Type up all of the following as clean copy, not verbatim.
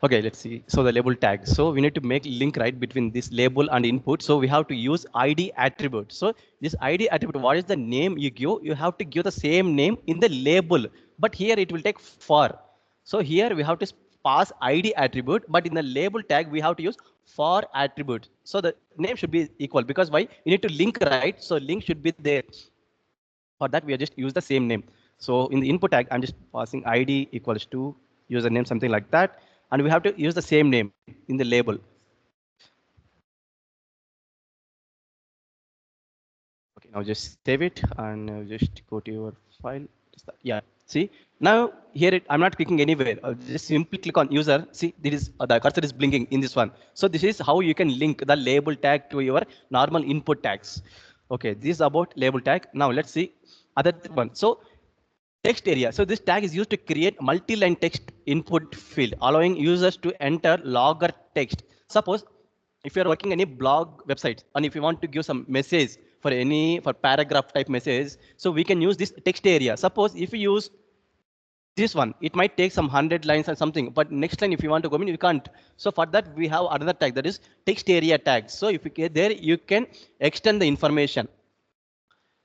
Okay, let's see. So the label tag. So we need to make link right between this label and input. So we have to use ID attribute. So this ID attribute, what is the name you give? You have to give the same name in the label, but here it will take for. So here we have to pass ID attribute, but in the label tag we have to use for attribute. So the name should be equal because why? You need to link right. So link should be there. For that we are just use the same name. So in the input tag, I'm just passing ID equals to username, something like that. And we have to use the same name in the label. Okay, now just save it and just go to your file. Yeah, see, now here I'm not clicking anywhere. I'll just simply click on user. See, this is the cursor is blinking in this one. So this is how you can link the label tag to your normal input tags. Okay, this is about label tag. Now let's see other one. So text area. So this tag is used to create multi-line text input field, allowing users to enter longer text. Suppose if you're working any blog websites and if you want to give some message for paragraph type message, so we can use this text area. Suppose if you use this one, it might take some 100 lines or something, but next line if you want to go in, you can't. So for that we have another tag, that is text area tag. So if you get there, you can extend the information.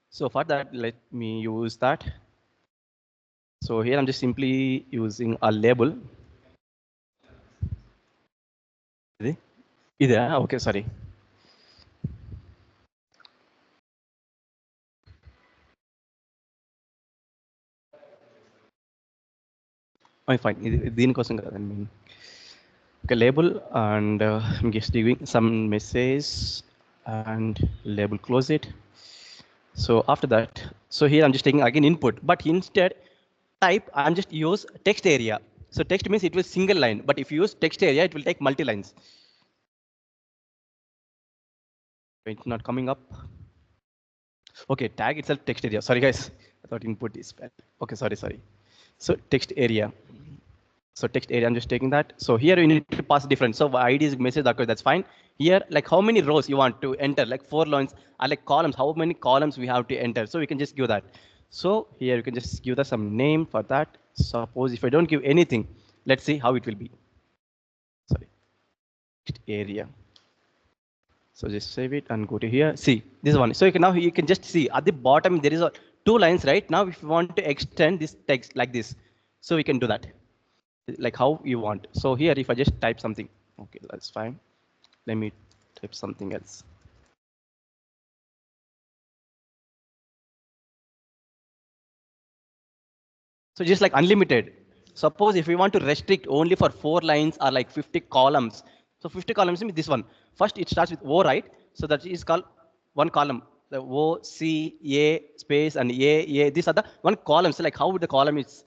So for that, let me use that. So here I'm just simply using a label. Okay, sorry. Oh, fine. దీనికోసం కదా I mean. Okay, label and I'm just giving some message and label, close it. So after that, so here I'm just taking again input, but instead type I'm just use text area. So text means it will single line, but if you use text area, it will take multi lines. It's not coming up. Okay, tag itself text area. Sorry guys, I thought input is bad. Okay, sorry. So text area. So text area, I'm just taking that. So here you need to pass different. So ID is message, that's fine. Here, like how many rows you want to enter, like 4 lines, or like columns, how many columns we have to enter. So we can just give that. So here you can just give that some name for that. Suppose if I don't give anything, let's see how it will be. Sorry, text area. So just save it and go to here. See this one. So you can, now you can just see at the bottom there is a 2 lines right now. If you want to extend this text like this, so we can do that like how you want. So here if I just type something, okay, that's fine. Let me type something else. So just like unlimited. Suppose if we want to restrict only for 4 lines or like 50 columns. So 50 columns means this one. First it starts with O, right? So that is called one column. The O, C, A, space and A. These are the one column. So like how the column is.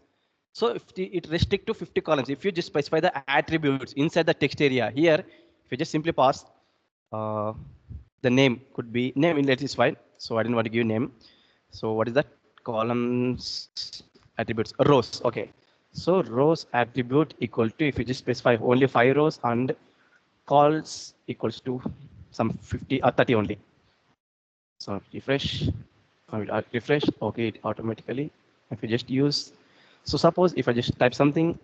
So if it restrict to 50 columns, if you just specify the attributes inside the text area here, if you just simply pass the name could be name inlet is fine. So I didn't want to give name. So what is that? Columns attributes rows. Okay. So rows attribute equal to, if you just specify only 5 rows and calls equals to some 50 or 30 only. So refresh. Refresh. Okay, it automatically. If you just use, so suppose if I just type something,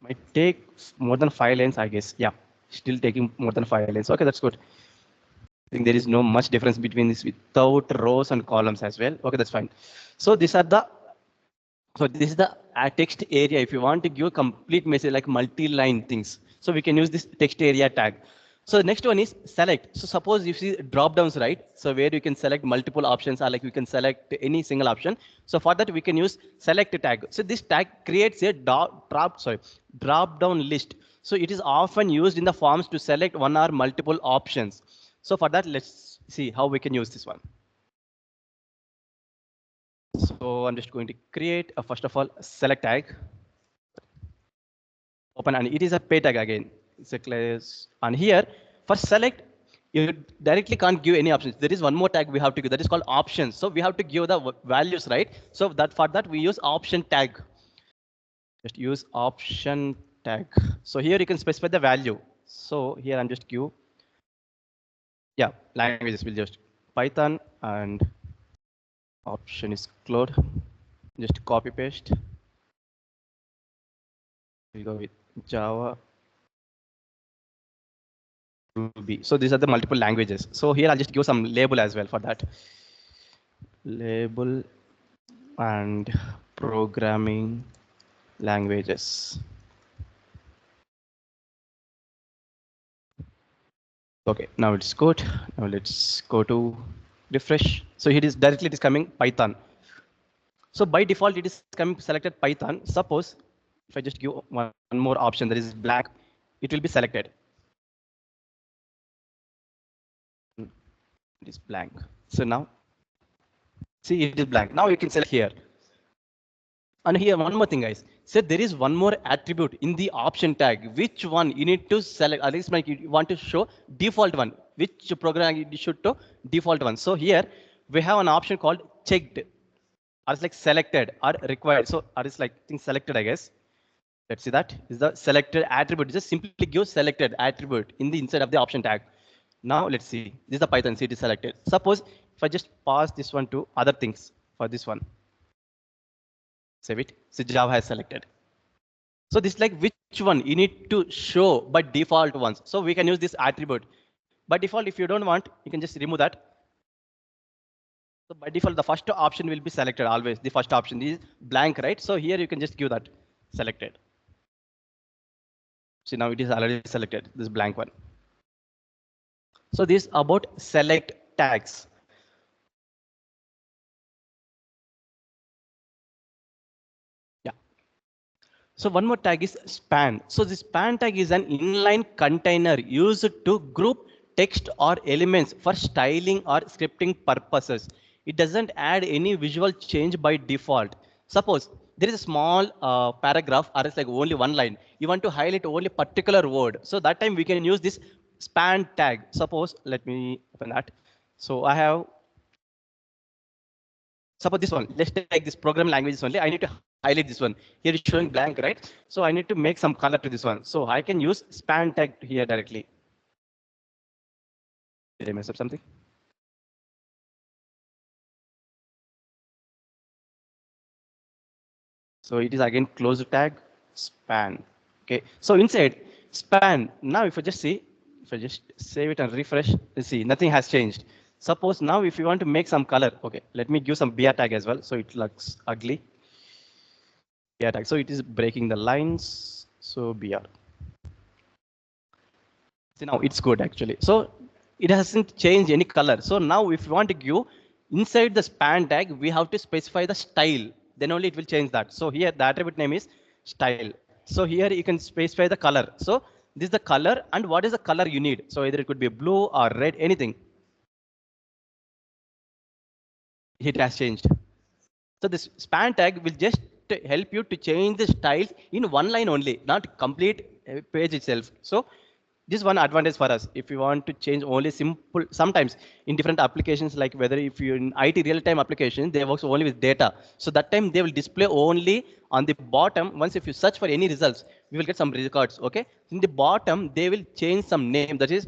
might take more than 5 lines, I guess. Yeah, still taking more than 5 lines. Okay, that's good. I think there is no much difference between this without rows and columns as well. Okay, that's fine. So these are the, so this is the text area. If you want to give complete message like multi-line things, so we can use this text area tag. So the next one is select. So suppose you see drop downs, right? So where you can select multiple options or like you can select any single option. So for that we can use select tag. So this tag creates a drop down list. So it is often used in the forms to select one or multiple options. So for that, let's see how we can use this one. So I'm just going to create a, first of all, select tag. Open, and it is a pay tag again. It's a class. And here for select, you directly can't give any options. There is one more tag we have to give, that is called options. So we have to give the values, right? So that for that we use option tag. Just use option tag. So here you can specify the value. So here I'm just give, yeah, languages will just Python and option is Claude. Just copy paste. We go with Java, Ruby. So these are the multiple languages. So here I'll just give some label as well for that. Label and programming languages. Okay, now it's good. Now let's go to refresh. So here is directly it is coming Python. So by default it is coming selected Python. Suppose if I just give one more option that is black, it will be selected. It is blank. So now see it is blank. Now you can select here. And here one more thing, guys. So there is one more attribute in the option tag. Which one you need to select? At least like you want to show default one. Which program you should to default one. So here we have an option called checked, or it's like selected or required. So or it's like thing selected, I guess. Let's see that is the selected attribute. Just simply give selected attribute in the inside of the option tag. Now let's see. This is the Python. See it is selected. Suppose if I just pass this one to other things for this one. Save it. So Java has selected. So this is like which one you need to show by default ones. So we can use this attribute. By default, if you don't want, you can just remove that. So by default, the first option will be selected always. The first option is blank, right? So here you can just give that selected. See now it is already selected, this blank one. So this is about select tags. Yeah. So one more tag is span. So this span tag is an inline container used to group text or elements for styling or scripting purposes. It doesn't add any visual change by default. Suppose there is a small paragraph or it's like only one line. You want to highlight only particular word. So that time we can use this span tag. Suppose, let me open that. So I have, suppose this one, let's take this program languages only. I need to highlight this one. Here it's showing blank, right? So I need to make some color to this one. So I can use span tag here directly. Did I mess up something? So it is again close tag span. Okay. So inside span, now if I just see, if I just save it and refresh, you see nothing has changed. Suppose now if you want to make some color, okay, let me give some BR tag as well. So it looks ugly. BR tag. So it is breaking the lines. So BR. See now it's good actually. So it hasn't changed any color. So now if you want to give inside the span tag, we have to specify the style. Then only it will change that. So here the attribute name is style. So here you can specify the color. So this is the color and what is the color you need. So either it could be blue or red, anything. It has changed. So this span tag will just help you to change the styles in one line only, not complete page itself. So this is one advantage for us. If you want to change only simple, sometimes in different applications, like whether if you're in IT real-time application, they work only with data. So that time they will display only on the bottom. Once if you search for any results, we will get some records. Okay. In the bottom, they will change some name. That is,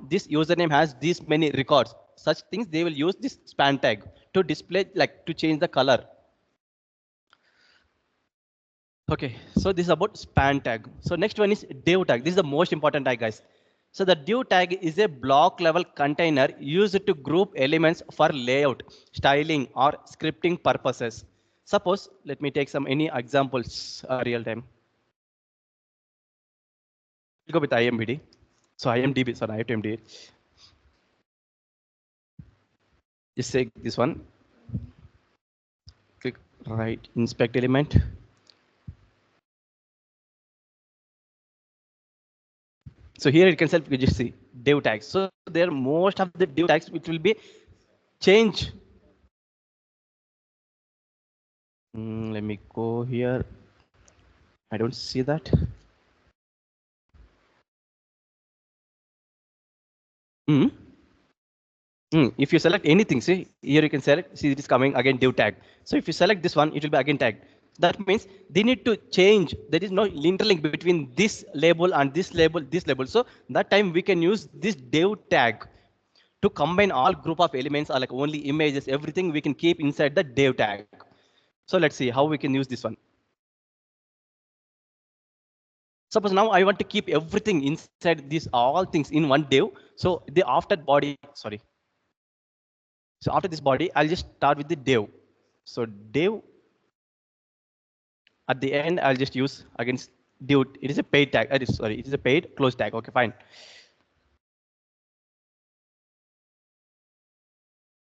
this username has these many records. Such things they will use this span tag to display, like to change the color. Okay, so this is about span tag. So next one is div tag. This is the most important tag, guys. So the div tag is a block level container used to group elements for layout, styling, or scripting purposes. Suppose, let me take some any examples real time. We'll go with IMDb. So IMDb, sorry, IMDb. Just say this one. Click right, inspect element. So here it can self you just see div tags. So there most of the div tags which will be change. Let me go here. I don't see that. If you select anything, see here you can select, see it is coming again div tag. So if you select this one, it will be again tagged. That means they need to change. There is no interlink between this label and this label, this label. So that time we can use this div tag to combine all group of elements or like only images, everything we can keep inside the div tag. So let's see how we can use this one. Suppose now I want to keep everything inside these all things in one div. So the after body, sorry. So after this body, I'll just start with the div. So div at the end, I'll just use against div. It is a paid tag. Sorry, it is a paid close tag. Okay, fine.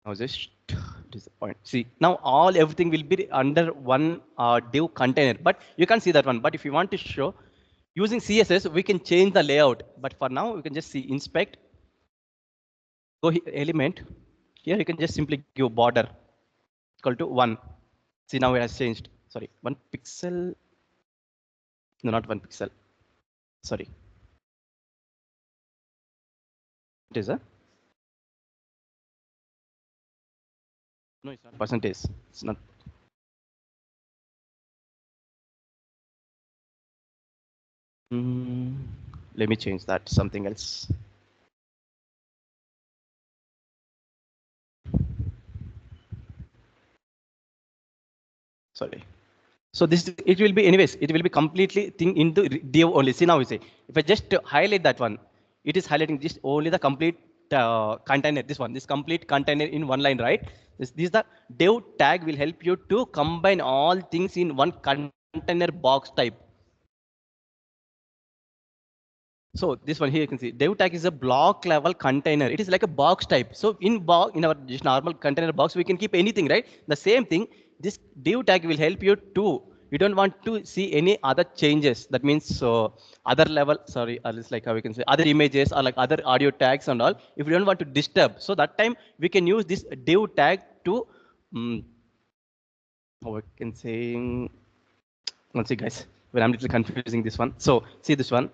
Now just it is the point. See, now everything will be under one div container, but you can't see that one. But if you want to show using CSS, we can change the layout. But for now, we can just see inspect, go element. Here you can just simply give border equal to 1. See, now it has changed. Sorry, 1 pixel. No, not 1 pixel. Sorry. It is a. No, it's not percentage. It's not. Let me change that. Something else. Sorry. So this it will be anyways. It will be completely thing into div only. See, now we say if I just highlight that one, it is highlighting just only the complete container. This complete container in one line, right? This the div tag will help you to combine all things in one container box type. So this one here you can see div tag is a block level container. It is like a box type. So in our just normal container box, we can keep anything, right? The same thing. This div tag will help you to. You don't want to see any other changes. That means other level. Sorry, it's like how we can say other images or like other audio tags and all. If you don't want to disturb, so that time we can use this div tag to. How I can say. Let's see, guys. Well, I'm a little confusing this one. So see this one.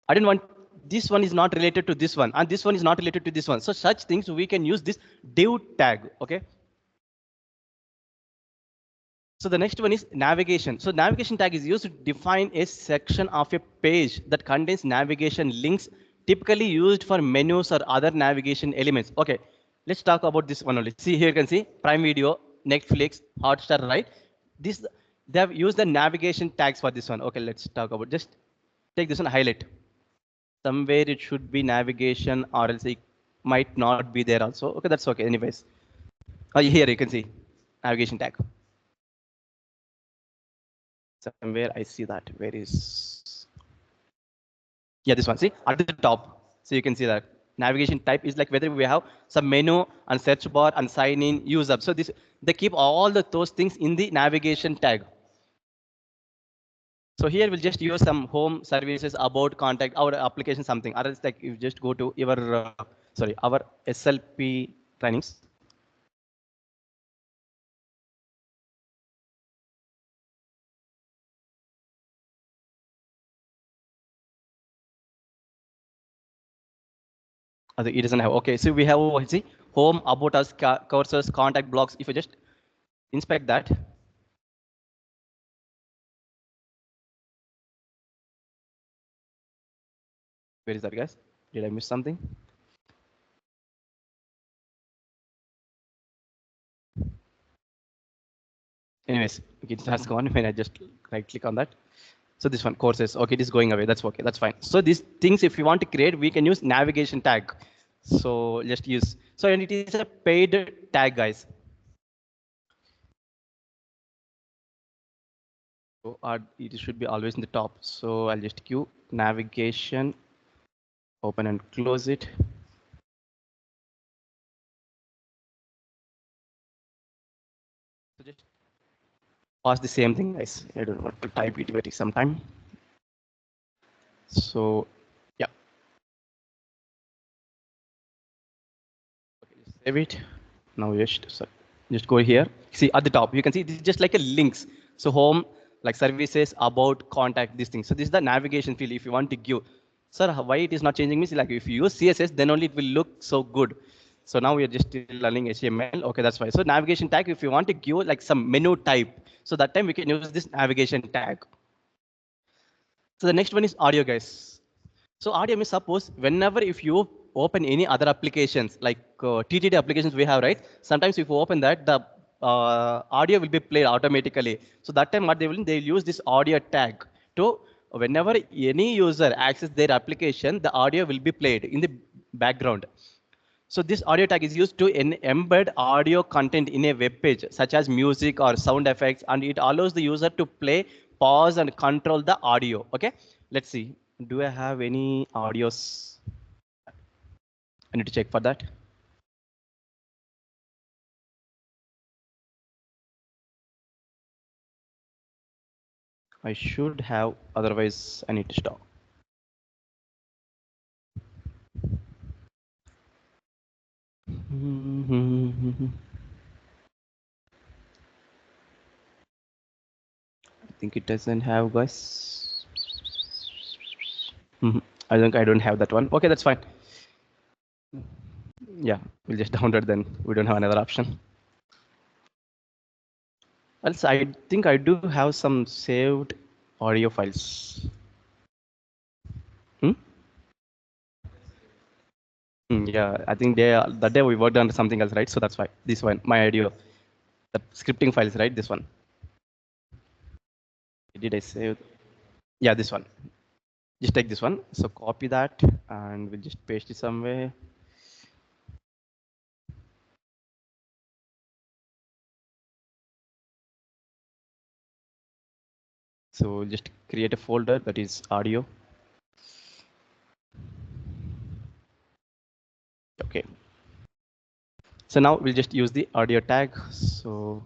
I didn't want this one is not related to this one, and this one is not related to this one. So such things we can use this div tag. Okay. So the next one is navigation. So navigation tag is used to define a section of a page that contains navigation links, typically used for menus or other navigation elements. Okay, let's talk about this one only. See here you can see Prime Video, Netflix, Hotstar, right? This they have used the navigation tags for this one. Okay, let's talk about just take this one highlight. Somewhere it should be navigation or else it might not be there also. Okay, that's okay. Anyways, here you can see navigation tag. Somewhere I see that. Where is? Yeah, this one. See at the top. So you can see that navigation type is like whether we have some menu and search bar and sign in, use up. So this they keep all those things in the navigation tag. So here we'll just use some home services, about, contact, our application, something. Or else like you just go to your our SLP trainings. It doesn't have. Okay, so we have see home, about us, courses, contact blocks. If you just inspect that. Where is that, guys? Did I miss something? Anyways, it has gone when I just right click on that. So this one, courses. Okay, it is going away. That's okay. That's fine. So these things, if you want to create, we can use navigation tag. So just use. So and it is a paid tag, guys. So it should be always in the top. So I'll just queue navigation, open and close it. So just pause the same thing, guys. I don't want to type it, waiting some time. So yeah. Okay, just save it. Now just go here. See at the top, you can see this is just like a links. So home, like services, about, contact, these things. So this is the navigation field. If you want to give, sir, why it is not changing means like if you use CSS, then only it will look so good. So now we are just learning HTML. Okay, that's fine. So navigation tag, if you want to give like some menu type, so that time we can use this navigation tag. So the next one is audio, guys. So audio means suppose whenever if you open any other applications like TTD applications we have, right? Sometimes if you open that, the audio will be played automatically. So that time what they will use this audio tag to whenever any user access their application, the audio will be played in the background. So this audio tag is used to embed audio content in a web page, such as music or sound effects, and it allows the user to play, pause, and control the audio. Okay, let's see. Do I have any audios? I need to check for that. I should have, otherwise I need to stop. I think it doesn't have, guys. I think I don't have that one. Okay, that's fine. Yeah, we'll just download then. We don't have another option. Else, I think I do have some saved audio files. Hmm? Yeah, I think that day we worked on something else, right? So that's why this one, my audio, the scripting files, right? This one. Did I save? Yeah, this one. Just take this one. So copy that and we'll just paste it somewhere. So we'll just create a folder that is audio. Okay. So now we'll just use the audio tag. So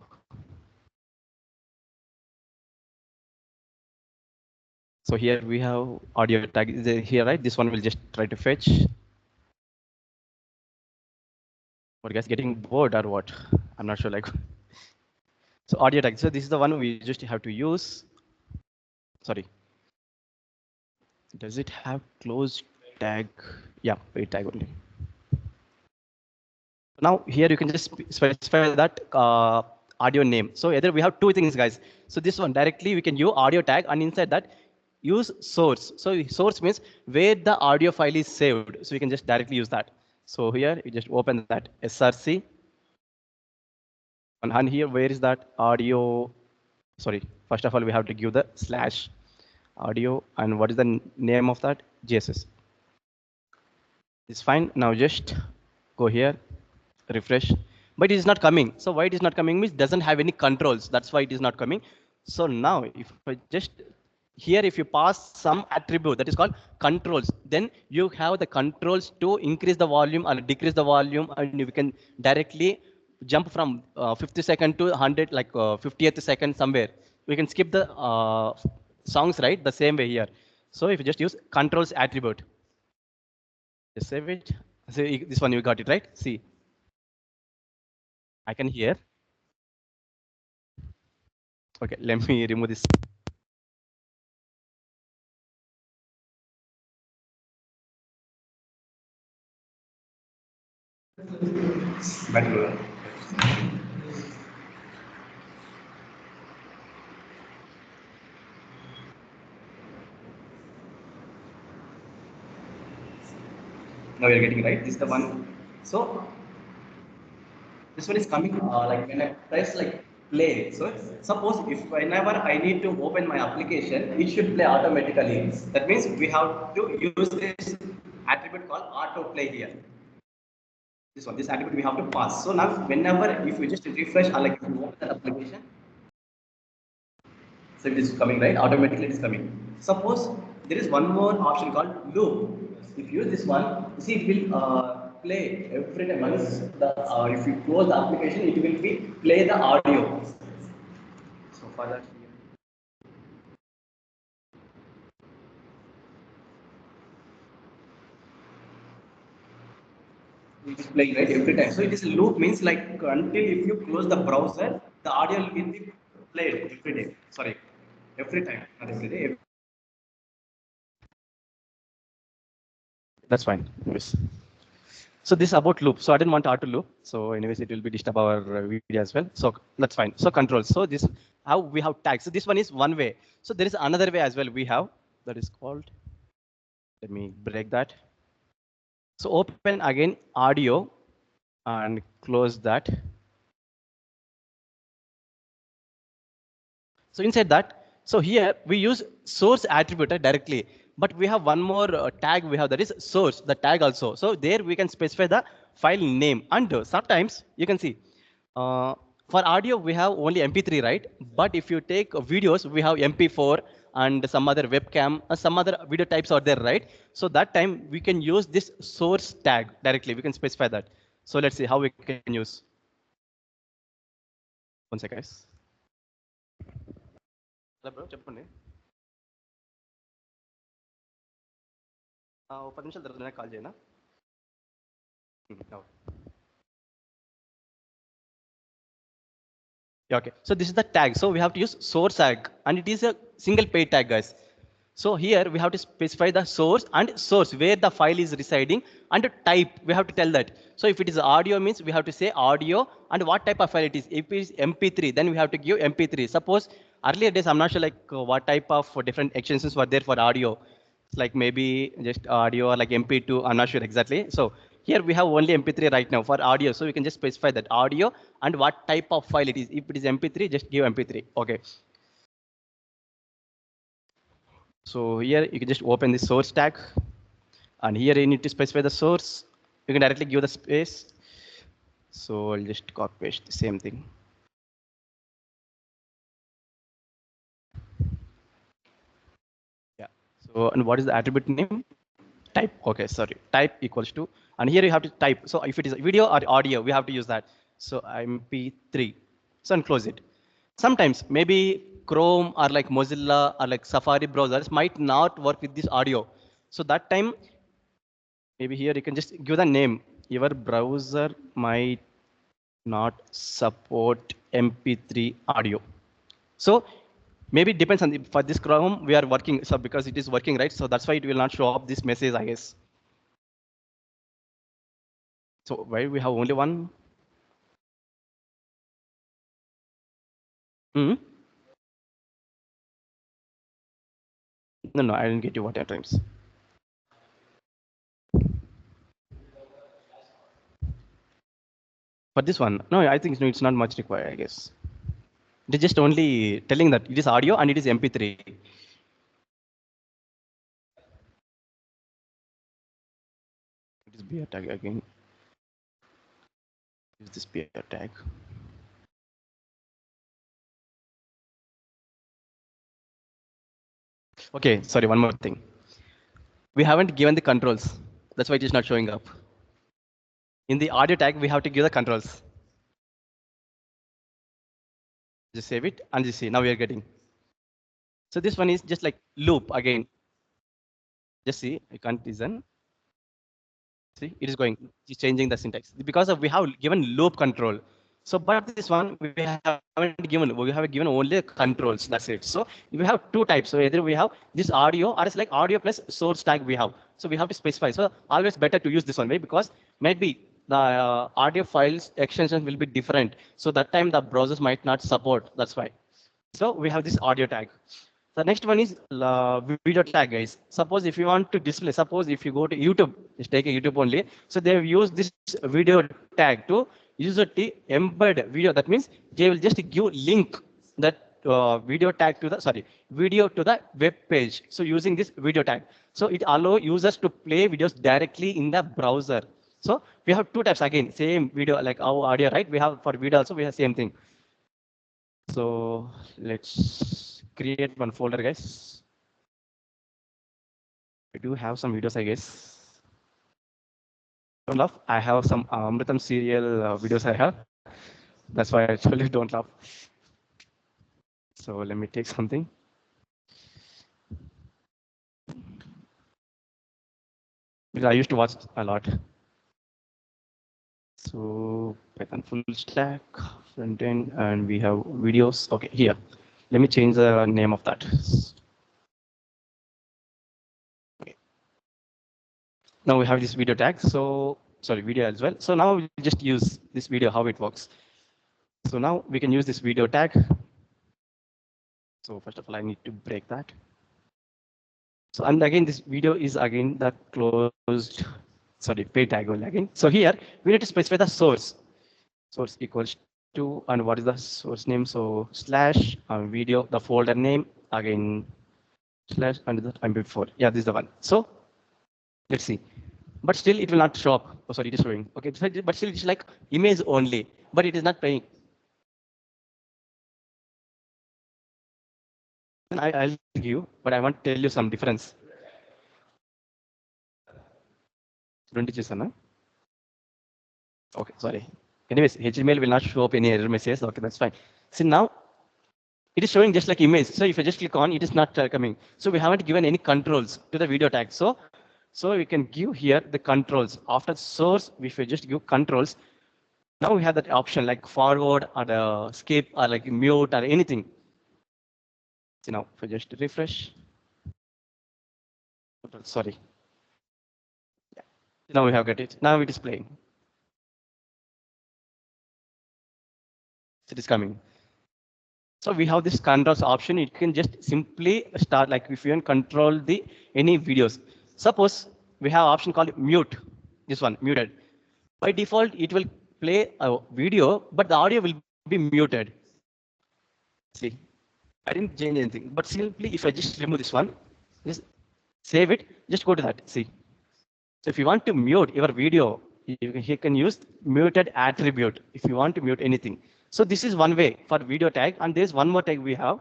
here we have audio tag here, right? This one will just try to fetch. What, guys, getting bored or what? I'm not sure. Like, so audio tag. So this is the one we just have to use. Sorry. Does it have closed tag? Yeah, wait tag only. Now here you can just specify that audio name. So either we have two things, guys. So this one directly we can use audio tag, and inside that use source. So source means where the audio file is saved. So we can just directly use that. So here you just open that src, and here where is that audio? Sorry, first of all we have to give the slash audio, and what is the name of that? JSS. It's fine. Now just go here, refresh, but it is not coming. So why it is not coming means doesn't have any controls. That's why it is not coming. So now if I just here, if you pass some attribute that is called controls, then you have the controls to increase the volume or decrease the volume, and you can directly jump from 50 second to 100, like 50th second somewhere. We can skip the songs, right? The same way here. So if you just use controls attribute, just save it. So this one you got it, right? See, I can hear. Okay, let me remove this. Better. Now you're getting right. This is the one. So this one is coming like when I press like play. So suppose if whenever I need to open my application, it should play automatically. That means we have to use this attribute called auto play here. This attribute we have to pass. So now whenever if you just refresh or like if you open that application, so it is coming, right? Automatically it is coming. Suppose there is one more option called loop. If you use this one, you see it will play every time. Once if you close the application, it will be play the audio. So for that, it is playing right every time. So it is a loop means like until if you close the browser, the audio will be played every day. Sorry, every time, not every day. That's fine. Yes. So this is about loop. So I didn't want auto loop. So anyways, it will be disturb our video as well. So that's fine. So control. So this how we have tags. So this one is one way. So there is another way as well we have that is called. Let me break that. So open again audio and close that. So inside that, So here we use source attribute directly, but we have one more tag we have, that is source, the tag also. So there we can specify the file name, and sometimes you can see for audio we have only MP3, right? But if you take videos, we have MP4 and some other webcam, some other video types are there, right? So that time we can use this source tag directly. We can specify that. So let's see how we can use. One second, guys. Hello, bro. చెప్పండి. ఒక 10 నిమిషాల తర్వాత call చేయనా? Yeah, okay. So this is the tag. So we have to use source tag, and it is a single paid tag, guys. So here we have to specify the source and source where the file is residing, and type we have to tell that. So if it is audio means we have to say audio and what type of file it is. If it is MP3, then we have to give MP3. Suppose earlier days, I'm not sure like what type of different extensions were there for audio. It's like maybe just audio or like MP2. I'm not sure exactly. So here we have only MP3 right now for audio. So we can just specify that audio and what type of file it is. If it is MP3, just give MP3. Okay. So here you can just open the source tag, and here you need to specify the source. You can directly give the space. So I'll just copy paste the same thing. Yeah. So and what is the attribute name? Type. Okay, sorry. Type equals to, and here you have to type. So if it is video or audio, we have to use that. So MP3. So and close it. Sometimes maybe Chrome or like Mozilla or like Safari browsers might not work with this audio. So that time, maybe here you can just give the name. Your browser might not support MP3 audio. So maybe it depends on the, for this Chrome we are working, so because it is working, right? So that's why it will not show up this message, I guess. So why we have only one? Hmm? No, I didn't get you what times. For this one, no, I think it's not much required, I guess. It is just only telling that it is audio and it is MP3. It is beer tag again. Use this beer tag. Okay, sorry, one more thing. We haven't given the controls. That's why it is not showing up. In the audio tag, we have to give the controls. Just save it and just see. Now we are getting. So this one is just like loop again. Just see, I can't listen. See, it is going, it's changing the syntax because of we have given loop control. So, but this one we haven't given. We have given only controls. That's it. So we have two types. So either we have this audio, or it's like audio plus source tag we have. So we have to specify. So always better to use this one way, because maybe the audio files extensions will be different. So that time the browsers might not support. That's why. So we have this audio tag. The next one is video tag, guys. Suppose if you want to display, suppose if you go to YouTube, just take a YouTube only. So they have used this video tag to user to embed video. That means they will just give link that video tag to the, sorry, video to the web page. So using this video tag. So it allow users to play videos directly in the browser. So we have two types again, same video like our audio, right? We have for video also, we have same thing. So let's create one folder, guys. I do have some videos, I guess. Don't laugh. I have some Amritam serial videos I have. That's why I told you don't laugh. So let me take something. Because I used to watch a lot. So Python full stack, front end, and we have videos. Okay, here. Let me change the name of that. Okay. Now we have this video tag. So sorry, video as well. So now we'll just use this video, how it works. So now we can use this video tag. So first of all, I need to break that. So and again, this video is again the closed, sorry, paid tag again. So here we need to specify the source. Source equals to, and what is the source name? So slash video, the folder name again slash and the MP4. Yeah, this is the one. So let's see. But still it will not show up. Oh, sorry, it is showing. Okay, but still it's like image only, but it is not playing. I'll give you, but I want to tell you some difference. Don't you see? Okay, sorry. Anyways, HTML will not show up any error messages. Okay, that's fine. See now, it is showing just like image. So if I just click on, it is not coming. So we haven't given any controls to the video tag. So we can give here the controls. After source, if we just give controls, now we have that option like forward or skip or like mute or anything. So now if I just refresh, sorry. Yeah. Now we have got it. Now it is playing. It is coming. So we have this controls option. You can just simply start like if you want control the any videos. Suppose we have option called mute. This one muted. By default, it will play a video, but the audio will be muted. See, I didn't change anything. But simply if I just remove this one, just save it. Just go to that. See. So if you want to mute your video, you can use muted attribute if you want to mute anything. So this is one way for video tag, and there's one more tag we have.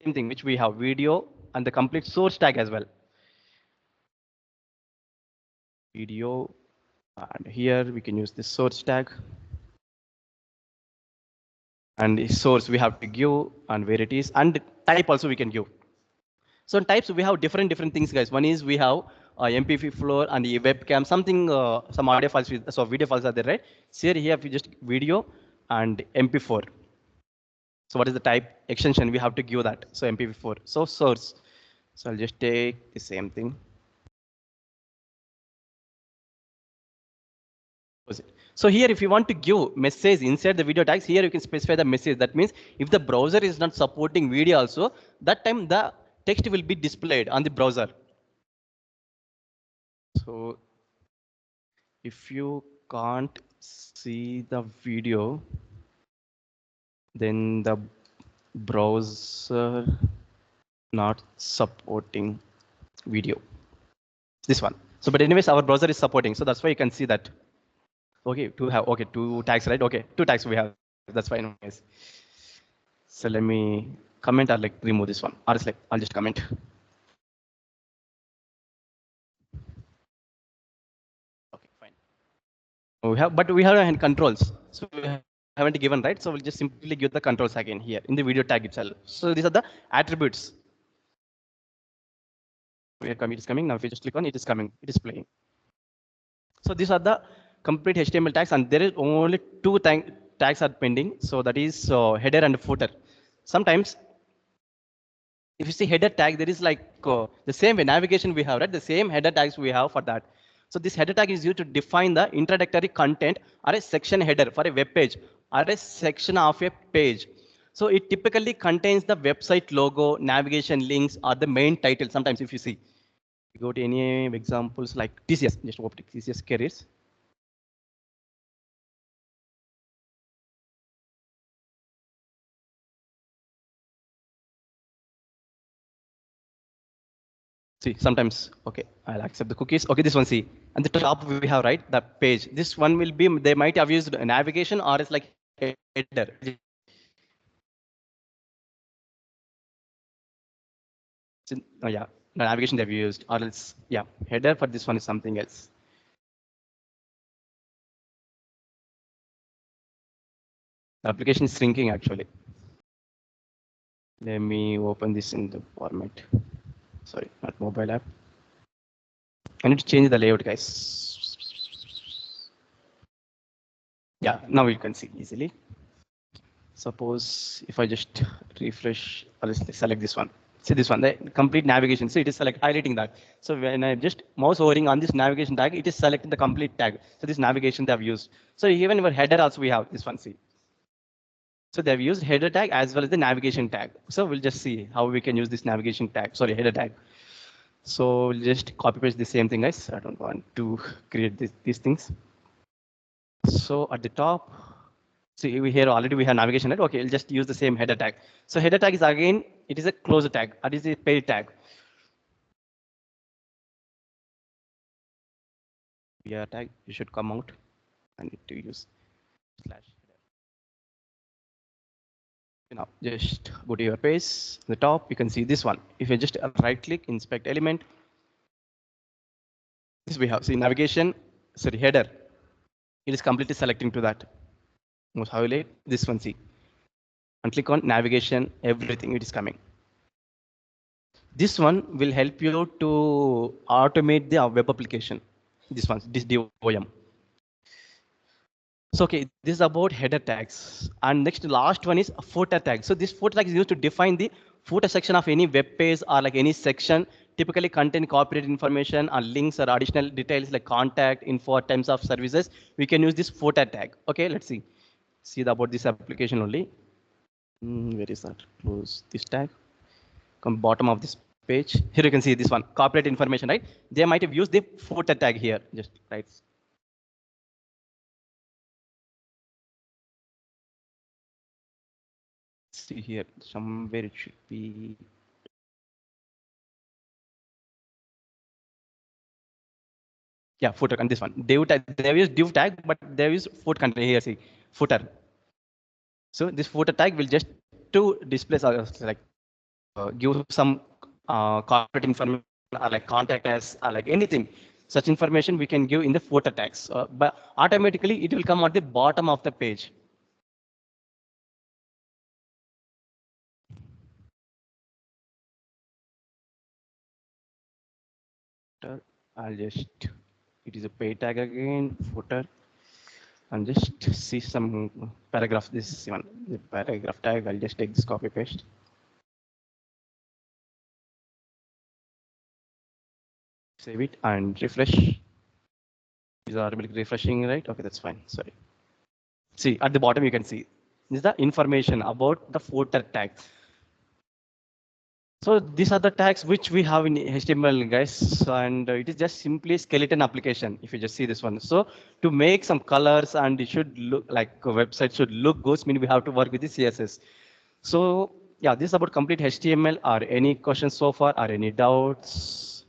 Same thing which we have video and the complete source tag as well. Video, and here we can use the source tag. And the source we have to give and where it is, and type also we can give. So in types we have different things, guys. One is we have MP4 floor and the webcam, something some audio files, so video files are there, right? So here we just video and MP4. So what is the type extension? We have to give that. So MP4. So source. So I'll just take the same thing. So here, if you want to give message inside the video tags, here you can specify the message. That means if the browser is not supporting video also, that time the text will be displayed on the browser. So if you can't see the video, then the browser not supporting video. This one. So, but anyways, our browser is supporting. So that's why you can see that. Okay, two tags, right? Okay, two tags we have. That's fine. Guys. So let me comment or like remove this one. Or it's like I'll just comment. Okay, fine. We have controls. So we haven't given, right? So we'll just simply give the controls again here in the video tag itself. So these are the attributes. It is coming now. If you just click on it, is coming. It is playing. So these are the complete HTML tags, and there is only two tags are pending. So that is header and footer. Sometimes, if you see header tag, there is like the same navigation we have, right? The same header tags we have for that. So this header tag is used to define the introductory content or a section header for a web page or a section of a page. So it typically contains the website logo, navigation links, or the main title. Sometimes if you see, you go to any examples like TCS, just open TCS careers. See, sometimes, okay, I'll accept the cookies. Okay, this one, see, and the top we have, right, the page. This one will be, they might have used navigation or it's like header. Oh yeah, the navigation they've used, or else, yeah, header for this one is something else. The application is shrinking actually. Let me open this in the format. Sorry, not mobile app. I need to change the layout, guys. Yeah, now you can see easily. Suppose if I just refresh, or select this one. See this one, the complete navigation. See, it is select highlighting that. So when I just mouse hovering on this navigation tag, it is selecting the complete tag. So this navigation they have used. So even our header also we have this one. See. So they've used header tag as well as the navigation tag. So we'll just see how we can use this navigation tag. Sorry, header tag. So we'll just copy paste the same thing, guys. I don't want to create these things. So at the top, see we here already we have navigation, right? Okay, we'll just use the same header tag. So header tag is again, it is a closer tag. That is a paid tag. BR tag, you should come out. I need to use slash header. Now just go to your page. On the top, you can see this one. If you just right click, inspect element, this we have. See navigation, sorry, header. It is completely selecting to that. Most highlight this one, see. And click on navigation, everything it is coming. This one will help you to automate the web application. This one, this DOM. So okay, this is about header tags. And next, last one is a footer tag. So this footer tag is used to define the footer section of any web page or like any section, typically contain copyright information or links or additional details like contact, info, terms of services. We can use this footer tag. Okay, let's see. See about this application only. Where is that? Close this tag. Come bottom of this page. Here you can see this one, copyright information, right? They might have used the footer tag here. Just right. See here, somewhere it should be. Yeah, footer and this one. Div tag. They use div tag, but they use foot content here. See, footer. So this footer tag will just to display like give some corporate information or like contact us or like anything. Such information we can give in the footer tags, but automatically it will come at the bottom of the page. I'll just, it is a paid tag again, footer, and just see some paragraph. This one, the paragraph tag. I'll just take this copy paste. Save it and refresh. These are refreshing, right? Okay, that's fine. Sorry. See at the bottom you can see this is the information about the footer tag. So these are the tags which we have in HTML, guys, and it is just simply skeleton application. If you just see this one, so to make some colors and it should look like a website should look good, mean we have to work with the CSS. So yeah, this is about complete HTML. Are any questions so far? Are any doubts?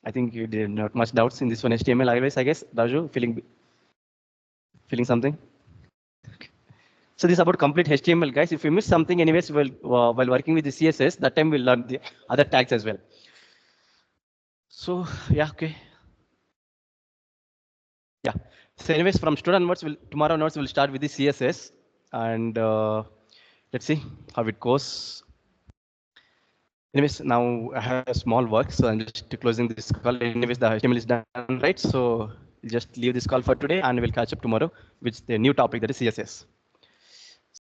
I think you did not much doubts in this one HTML. I guess Raju feeling something. So this is about complete HTML, guys. If you miss something, anyways, while working with the CSS, that time we'll learn the other tags as well. So yeah, okay. Yeah. So anyways, from student onwards, tomorrow onwards we'll start with the CSS, and let's see how it goes. Anyways, now I have a small work, so I'm just closing this call. Anyways, the HTML is done, right? So we'll just leave this call for today, and we'll catch up tomorrow with the new topic, that is CSS.